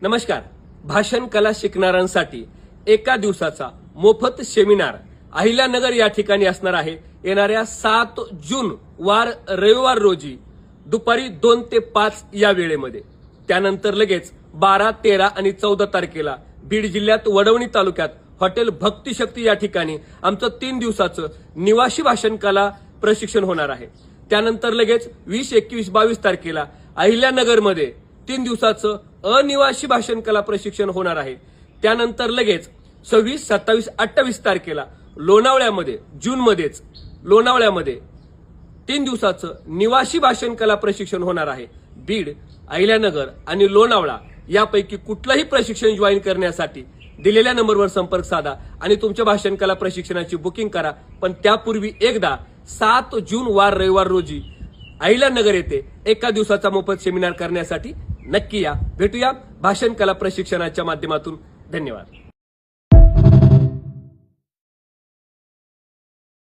नमस्कार. भाषण कला शिकणाऱ्यांसाठी एका दिवसाचा मोफत सेमिनार अहिल्यानगर या ठिकाणी असणार आहे. येणाऱ्या 7 जून वार रविवार रोजी दुपारी 2 ते 5 या वेळेमध्ये. त्यानंतर लगेच 12, 13 आणि 14 तारखेला बीड जिल्ह्यात वडवणी तालुक्यात हॉटेल भक्तिशक्ती या ठिकाणी आमचं 3 दिवसाचं निवासी भाषण कला प्रशिक्षण होणार आहे. त्यानंतर लगेच 20, 21, 22 तारखेला अहिल्यानगरमध्ये 3 दिवसाचं अनिवासी भाषण कला प्रशिक्षण होणार आहे. त्यानंतर लगेच 26, 27, 28 तारखेला लोणावळ्यामध्ये जूनमध्येच लोणावळ्यामध्ये 3 दिवसाचं निवासी भाषण कला प्रशिक्षण होणार आहे. बीड, अहिल्यानगर आणि लोणावळा यापैकी कुठलंही प्रशिक्षण जॉईन करण्यासाठी दिलेल्या नंबरवर संपर्क साधा आणि तुमच्या भाषण कला प्रशिक्षणाची बुकिंग करा. पण त्यापूर्वी एकदा 7 जून वार रविवार रोजी अहिल्यानगर येथे एका दिवसाचा मोफत सेमिनार करण्यासाठी नक्की या. भेटूया भाषण कला प्रशिक्षणाच्या माध्यमातून. धन्यवाद.